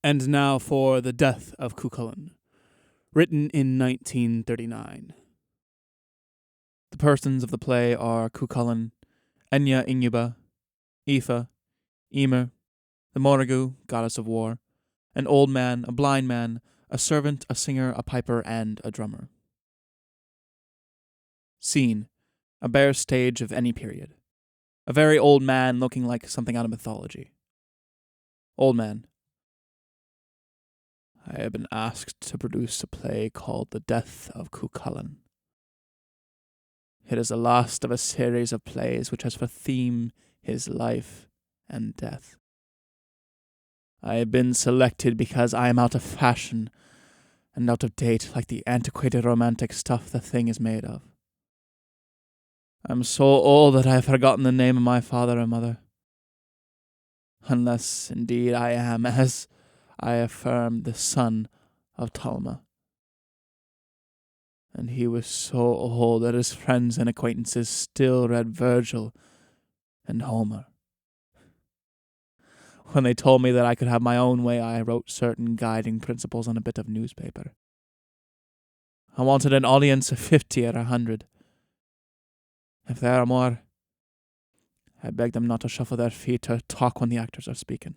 And now for The Death of Cuchulainn, written in 1939. The persons of the play are Cuchulainn, Enya Inguba, Aoife, Emer, the Morrigu, goddess of war, an old man, a blind man, a servant, a singer, a piper, and a drummer. Scene: a bare stage of any period. A very old man looking like something out of mythology. Old man: I have been asked to produce a play called The Death of Cuchulainn. It is the last of a series of plays which has for theme his life and death. I have been selected because I am out of fashion and out of date like the antiquated romantic stuff the thing is made of. I am so old that I have forgotten the name of my father and mother. Unless, indeed, I am, as I affirm, the son of Talma. And he was so old that his friends and acquaintances still read Virgil and Homer. When they told me that I could have my own way, I wrote certain guiding principles on a bit of newspaper. I wanted an audience of 50 or 100. If there are more, I beg them not to shuffle their feet or talk when the actors are speaking.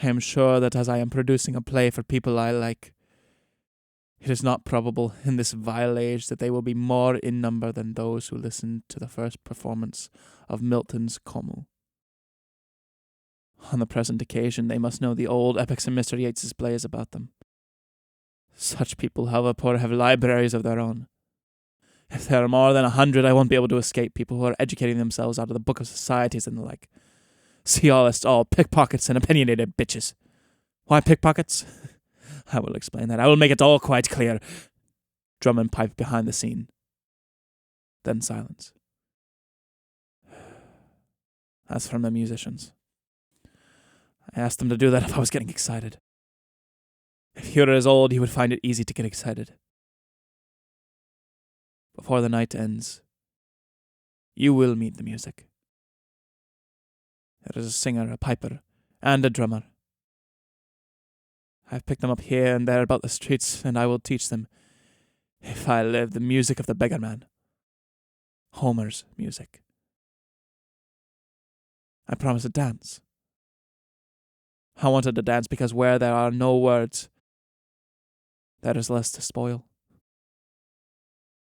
I am sure that as I am producing a play for people I like, it is not probable in this vile age that they will be more in number than those who listened to the first performance of Milton's Como. On the present occasion, they must know the old epics in Mr. Yeats's plays about them. Such people, however, have libraries of their own. If there are more than 100, I won't be able to escape people who are educating themselves out of the book of societies and the like. See all pickpockets and opinionated bitches. Why pickpockets? I will explain that. I will make it all quite clear. Drum and pipe behind the scene. Then silence. As from the musicians, I asked them to do that if I was getting excited. If he were as old, he would find it easy to get excited. Before the night ends, you will meet the music. There is a singer, a piper, and a drummer. I've picked them up here and there about the streets, and I will teach them, if I live, the music of the beggar man. Homer's music. I promised a dance. I wanted to dance because where there are no words, there is less to spoil.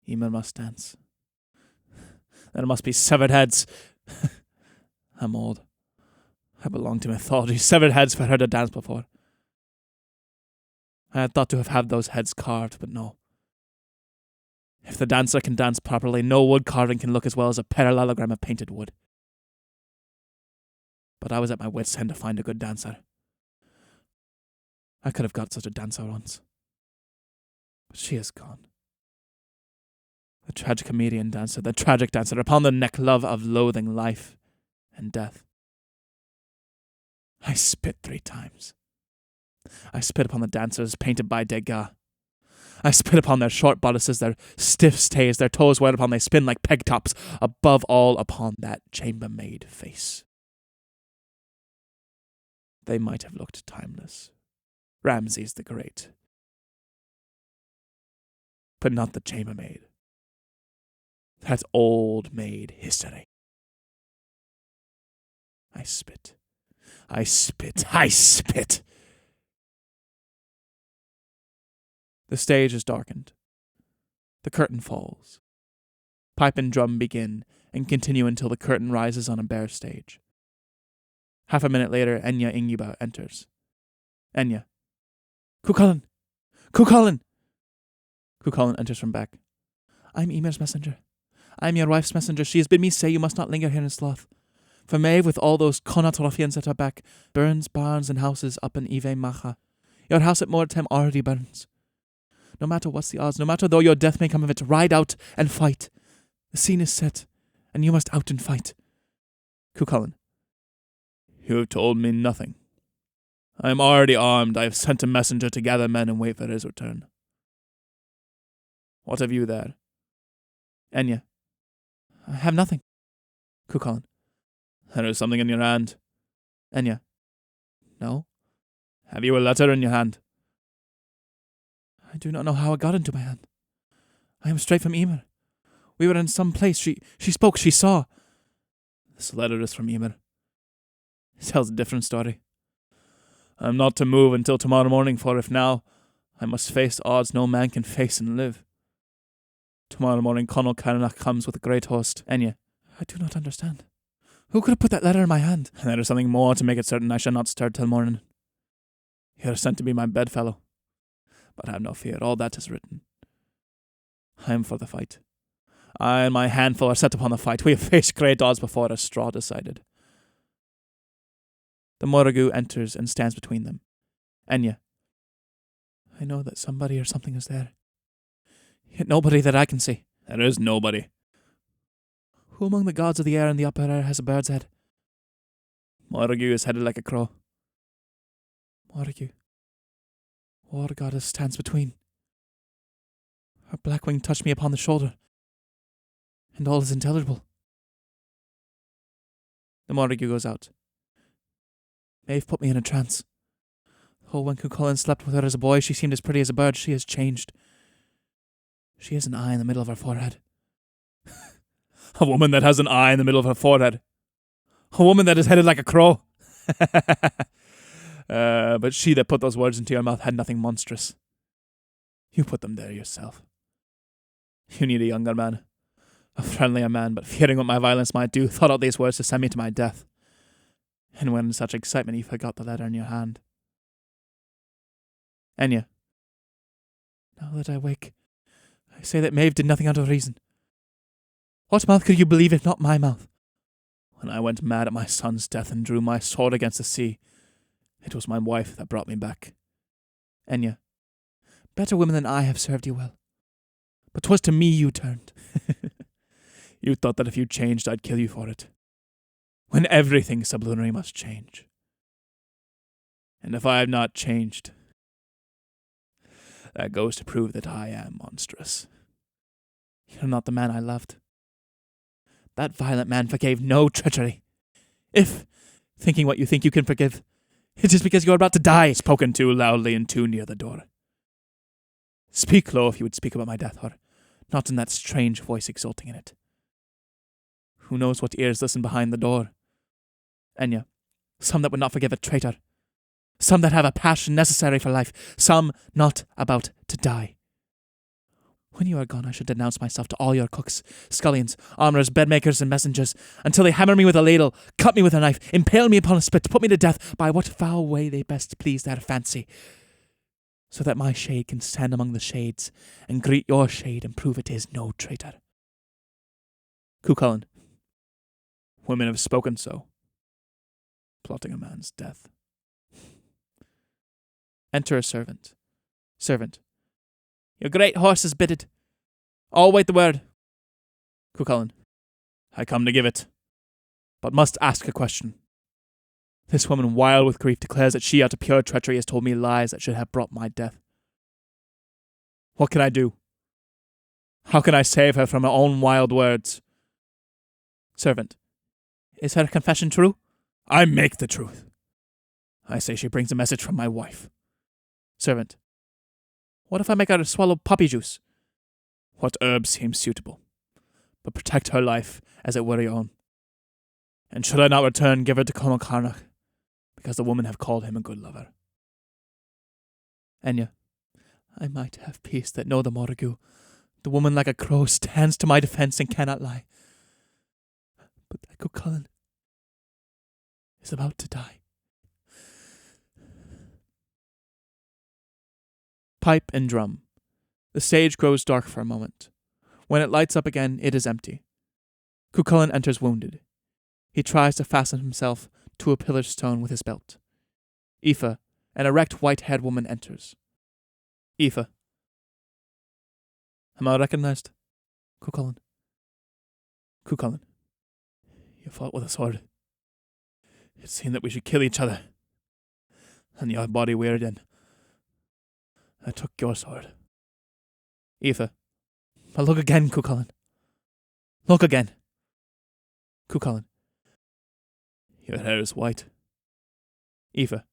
Emer must dance. There must be severed heads. I'm old. I belong to mythology. Severed heads for her to dance before. I had thought to have had those heads carved, but no. If the dancer can dance properly, no wood carving can look as well as a parallelogram of painted wood. But I was at my wits' end to find a good dancer. I could have got such a dancer once. But she is gone. The tragicomedian dancer, the tragic dancer, upon the neck love of loathing life and death. I spit 3 times. I spit upon the dancers painted by Degas. I spit upon their short bodices, their stiff stays, their toes whereupon they spin like peg tops, above all upon that chambermaid face. They might have looked timeless. Ramses the Great. But not the chambermaid. That's old maid history. I spit. I spit. I spit. The stage is darkened. The curtain falls. Pipe and drum begin and continue until the curtain rises on a bare stage. Half a minute later, Enya Inguba enters. Enya. Cuchulainn! Cuchulainn! Cuchulainn enters from back. I'm Emer's messenger. I am your wife's messenger. She has bid me say you must not linger here in Sloth. For Maeve, with all those Connaught ruffians at her back, burns barns and houses up in Ive Macha. Your house at Mortem already burns. No matter what's the odds, no matter though your death may come of it, ride out and fight. The scene is set, and you must out and fight. Cuchulainn. You have told me nothing. I am already armed. I have sent a messenger to gather men and wait for his return. What have you there? Enya. I have nothing. Cuchulainn. There is something in your hand. Enya. No. Have you a letter in your hand? I do not know how it got into my hand. I am straight from Emer. We were in some place. She spoke, she saw. This letter is from Emer. It tells a different story. I am not to move until tomorrow morning, for if now, I must face odds no man can face and live. Tomorrow morning Conall Carnach comes with a great host. Enya. I do not understand. Who could have put that letter in my hand? And there is something more to make it certain I shall not stir till morning. You are sent to be my bedfellow. But have no fear, all that is written. I am for the fight. I and my handful are set upon the fight. We have faced great odds before, as straw decided. The Morrigu enters and stands between them. Enya. I know that somebody or something is there. Yet nobody that I can see. There is nobody. Who among the gods of the air and the upper air has a bird's head? Morrigu is headed like a crow. Morrigu. War goddess stands between. Her black wing touched me upon the shoulder, and all is intelligible. The Morrigu goes out. Maeve put me in a trance. Oh, when Cuchulainn slept with her as a boy, she seemed as pretty as a bird. She has changed. She has an eye in the middle of her forehead. A woman that has an eye in the middle of her forehead. A woman that is headed like a crow. But she that put those words into your mouth had nothing monstrous. You put them there yourself. You need a younger man. A friendlier man, but fearing what my violence might do, thought out these words to send me to my death. And when in such excitement you forgot the letter in your hand. Enya. Now that I wake, I say that Maeve did nothing out of reason. What mouth could you believe if not my mouth? When I went mad at my son's death and drew my sword against the sea, it was my wife that brought me back. Enya. Better women than I have served you well. But 'twas to me you turned. You thought that if you changed, I'd kill you for it. When everything sublunary must change. And if I have not changed, that goes to prove that I am monstrous. You're not the man I loved. That violent man forgave no treachery. If, thinking what you think you can forgive, it is because you are about to die. Spoken too loudly and too near the door. Speak low if you would speak about my death, or not in that strange voice exulting in it. Who knows what ears listen behind the door? Enya, some that would not forgive a traitor. Some that have a passion necessary for life. Some not about to die. When you are gone, I should denounce myself to all your cooks, scullions, armourers, bedmakers, and messengers, until they hammer me with a ladle, cut me with a knife, impale me upon a spit, put me to death by what foul way they best please their fancy, so that my shade can stand among the shades, and greet your shade and prove it is no traitor. Cuchulainn. Women have spoken so, plotting a man's death. Enter a servant. Servant. Your great horse is bitted. I'll wait the word. Cuchulainn. I come to give it, but must ask a question. This woman, wild with grief, declares that she out of pure treachery has told me lies that should have brought my death. What can I do? How can I save her from her own wild words? Servant. Is her confession true? I make the truth. I say she brings a message from my wife. Servant. What if I make her swallow poppy juice? What herb seems suitable? But protect her life as it were your own. And should I not return, give her to Conall Carnach, because the woman have called him a good lover. Enya. I might have peace that know the Morrigu. The woman like a crow stands to my defence and cannot lie. But that Cuchulainn is about to die. Pipe and drum. The stage grows dark for a moment. When it lights up again, it is empty. Cuchulainn enters wounded. He tries to fasten himself to a pillar stone with his belt. Aoife, an erect white-haired woman, enters. Aoife. Am I recognized? Cuchulainn. Cuchulainn. You fought with a sword. It seemed that we should kill each other. And your body wearied in. I took your sword. Aoife. But look again, Cuchulainn. Look again. Cuchulainn. Your hair is white. Aoife.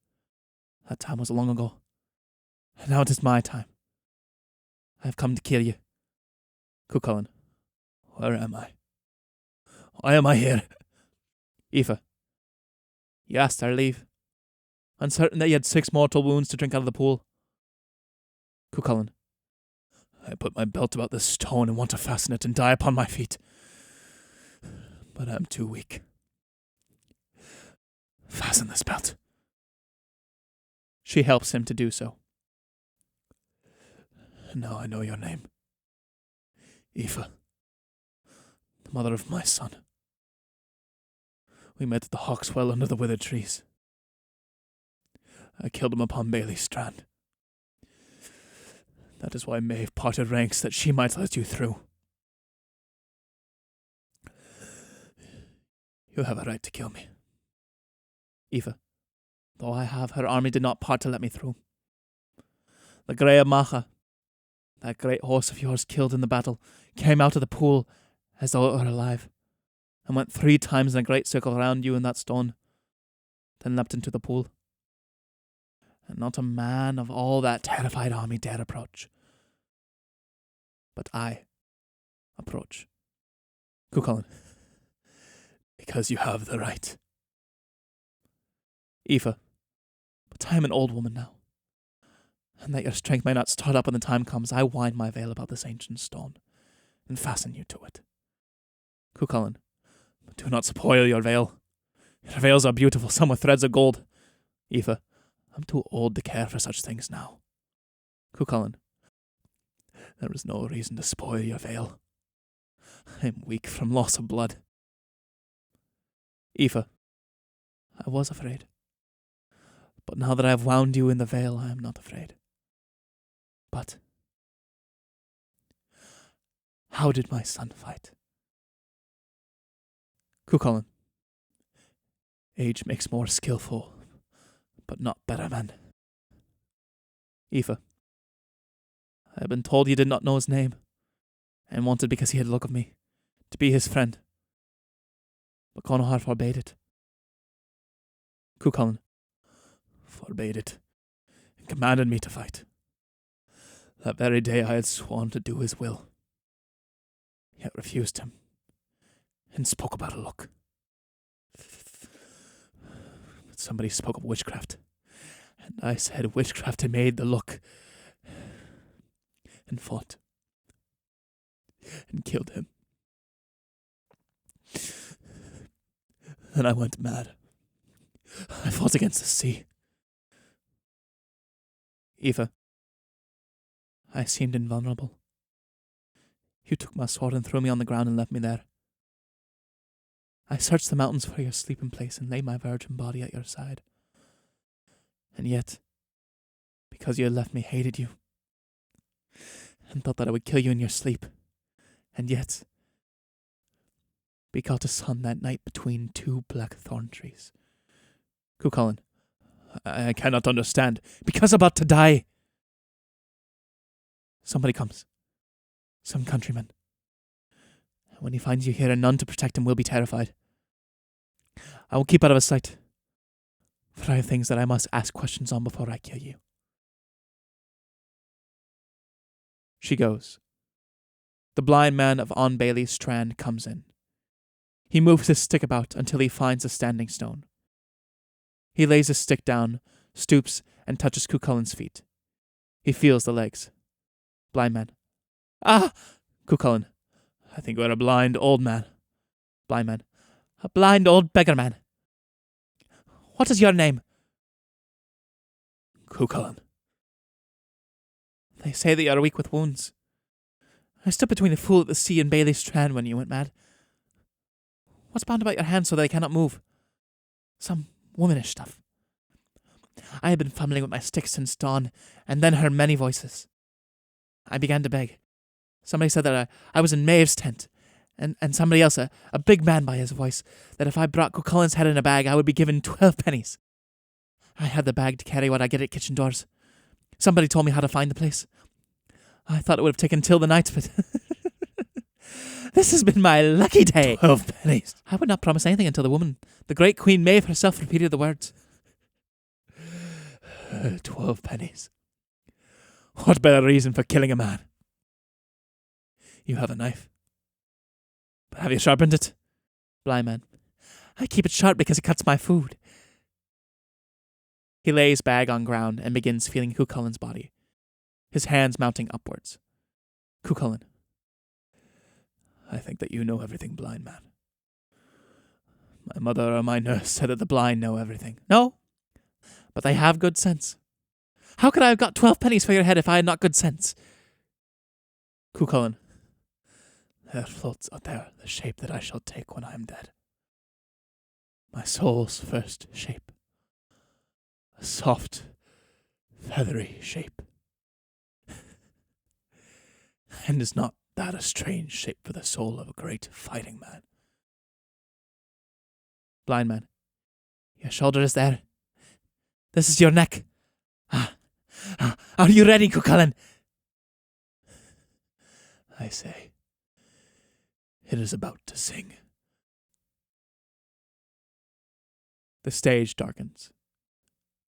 That time was long ago. And now it is my time. I have come to kill you. Cuchulainn. Where am I? Why am I here? Aoife. You asked our leave. Uncertain that you had 6 mortal wounds to drink out of the pool. Cuchulainn. I put my belt about this stone and want to fasten it and die upon my feet. But I am too weak. Fasten this belt. She helps him to do so. Now I know your name. Aoife. The mother of my son. We met at the Hawkswell under the withered trees. I killed him upon Bailey Strand. That is why Maeve parted ranks, that she might let you through. You have a right to kill me. Aoife. Though I have, her army did not part to let me through. The Grey of Macha, that great horse of yours killed in the battle, came out of the pool as though it were alive, and went 3 times in a great circle round you and that stone, then leapt into the pool. And not a man of all that terrified army dare approach. But I approach. Cuchulainn. Because you have the right. Aoife. But I am an old woman now. And that your strength may not start up when the time comes, I wind my veil about this ancient stone, and fasten you to it. Cuchulainn. But do not spoil your veil. Your veils are beautiful, some with threads of gold. Aoife. I'm too old to care for such things now. Cuchulainn. There is no reason to spoil your veil. I am weak from loss of blood. Aoife. I was afraid. But now that I have wound you in the veil, I am not afraid. But how did my son fight? Cuchulainn. Age makes more skillful, but not better men. Aoife. I have been told you did not know his name, and wanted, because he had the look of me, to be his friend. But Conor forbade it. Cuchulainn. Forbade it, and commanded me to fight. That very day I had sworn to do his will, yet refused him, and spoke about a look. But somebody spoke of witchcraft, and I said witchcraft had made the look, and fought, and killed him. Then I went mad. I fought against the sea. Aoife. I seemed invulnerable. You took my sword and threw me on the ground and left me there. I searched the mountains for your sleeping place and laid my virgin body at your side. And yet, because you had left me, hated you, and thought that I would kill you in your sleep. And yet, begot a son that night between 2 black thorn trees. Cuchulainn. I cannot understand. Because about to die. Somebody comes. Some countryman. And when he finds you here and none to protect him, will be terrified. I will keep out of his sight. For I have things that I must ask questions on before I kill you. She goes. The blind man of On Bailey Strand comes in. He moves his stick about until he finds a standing stone. He lays his stick down, stoops, and touches Cuchulainn's feet. He feels the legs. Blind man. Ah! Cuchulainn. I think you are a blind old man. Blind man. A blind old beggar man. What is your name? Cuchulainn. They say that you are weak with wounds. I stood between the fool at the sea and Bailey Strand when you went mad. What's bound about your hands so that I cannot move? Some womanish stuff. I had been fumbling with my stick since dawn, and then heard many voices. I began to beg. Somebody said that I was in Maeve's tent, and somebody else, a big man by his voice, that if I brought Cuchulainn's head in a bag, I would be given 12 pennies. I had the bag to carry what I get at kitchen doors. Somebody told me how to find the place. I thought it would have taken till the night, but this has been my lucky day. 12 pennies. I would not promise anything until the woman, the great Queen Maeve herself, repeated the words. 12 pennies. What better reason for killing a man? You have a knife. But have you sharpened it? Blind man. I keep it sharp because it cuts my food. He lays bag on ground and begins feeling Cuchulainn's body, his hands mounting upwards. Cuchulainn. I think that you know everything, blind man. My mother or my nurse said that the blind know everything. No, but they have good sense. How could I have got 12 pennies for your head if I had not good sense? Cuchulainn. There floats out there the shape that I shall take when I am dead. My soul's first shape. A soft, feathery shape. And is not that a strange shape for the soul of a great fighting man? Blind man. Your shoulder is there. This is your neck. Are you ready, Cuchulainn? I say, it is about to sing. The stage darkens.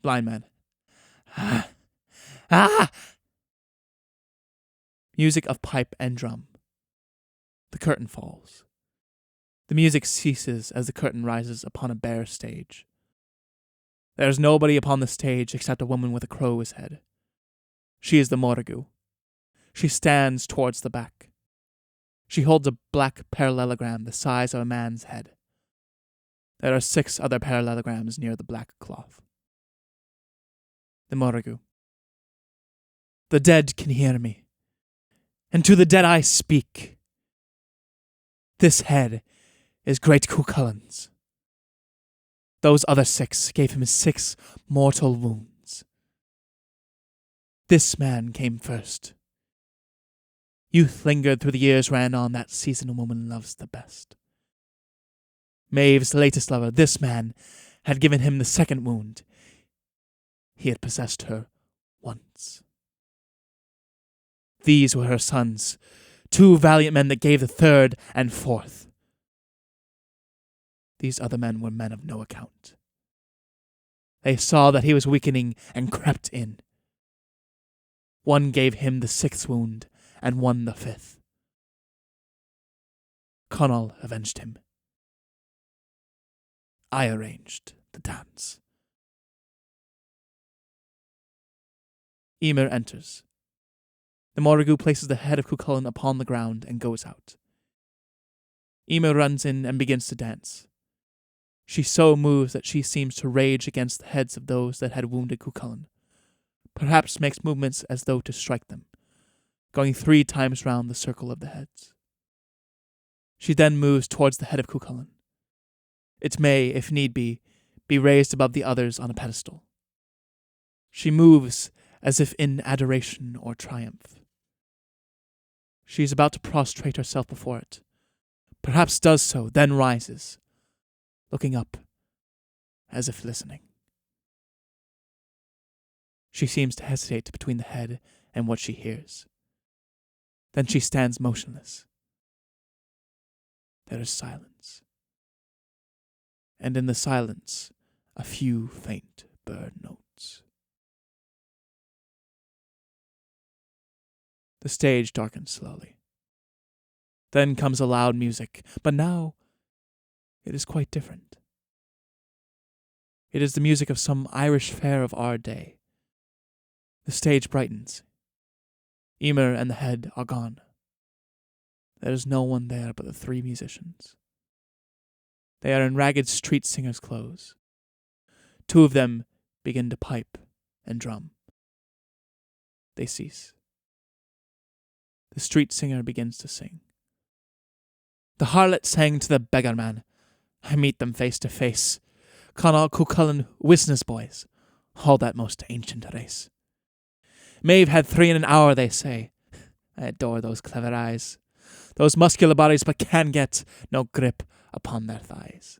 Blind man. Music of pipe and drum. The curtain falls. The music ceases as the curtain rises upon a bare stage. There is nobody upon the stage except a woman with a crow's head. She is the Morrigu. She stands towards the back. She holds a black parallelogram the size of a man's head. There are 6 other parallelograms near the black cloth. The Morrigu. The dead can hear me, and to the dead I speak. This head is great Cuchulainn's. Those other 6 gave him 6 mortal wounds. This man came first. Youth lingered through the years ran on, that season a woman loves the best. Maeve's latest lover, this man, had given him the 2nd wound. He had possessed her once. These were her sons, 2 valiant men that gave the 3rd and 4th. These other men were men of no account. They saw that he was weakening and crept in. One gave him the 6th wound, and one the 5th. Conall avenged him. I arranged the dance. Emer enters. The Morrigu places the head of Cuchulainn upon the ground and goes out. Emer runs in and begins to dance. She so moves that she seems to rage against the heads of those that had wounded Cuchulainn, perhaps makes movements as though to strike them, going 3 times round the circle of the heads. She then moves towards the head of Cuchulainn. It may, if need be raised above the others on a pedestal. She moves as if in adoration or triumph. She is about to prostrate herself before it, perhaps does so, then rises, looking up, as if listening. She seems to hesitate between the head and what she hears. Then she stands motionless. There is silence. And in the silence, a few faint bird notes. The stage darkens slowly. Then comes a loud music, but now it is quite different. It is the music of some Irish fair of our day. The stage brightens. Emer and the head are gone. There is no one there but the 3 musicians. They are in ragged street singers' clothes. 2 of them begin to pipe and drum. They cease. The street singer begins to sing. The harlot sang to the beggar man. I meet them face to face. Conall Cuchulainn Wisna's boys, all that most ancient race. Maeve had 3 in an hour, they say. I adore those clever eyes. Those muscular bodies but can get no grip upon their thighs.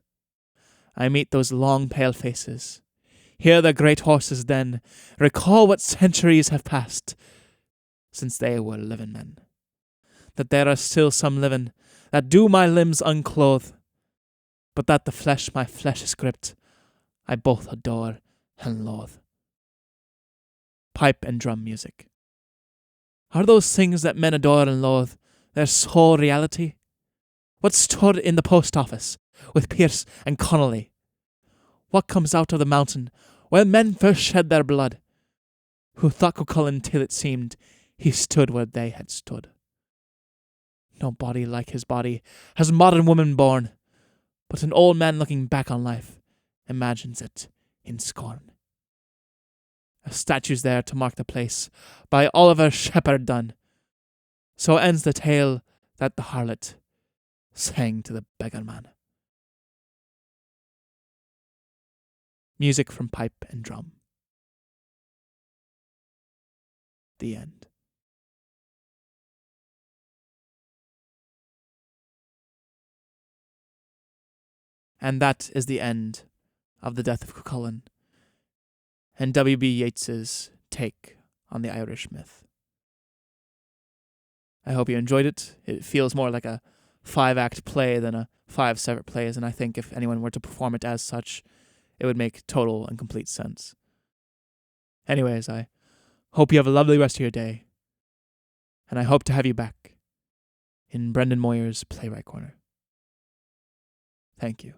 I meet those long pale faces. Hear their great horses then. Recall what centuries have passed since they were living men. That there are still some living that do my limbs unclothe, but that the flesh my flesh is gripped, I both adore and loathe. pipe and drum music. Are those things that men adore and loathe their sole reality? What stood in the post office with Pierce and Connolly? What comes out of the mountain when men first shed their blood? Who thought Cuchulainn till it seemed he stood where they had stood? No body like his body has modern woman born, but an old man looking back on life imagines it in scorn. A statue's there to mark the place by Oliver Shepherd done. So ends the tale that the harlot sang to the beggar man. Music from pipe and drum. The end. And that is the end of the Death of Cuchulainn and W.B. Yeats's take on the Irish myth. I hope you enjoyed it. It feels more like a 5-act play than a 5 separate plays, and I think if anyone were to perform it as such, it would make total and complete sense. Anyways, I hope you have a lovely rest of your day, and I hope to have you back in Brendan Moir's Playwright Corner. Thank you.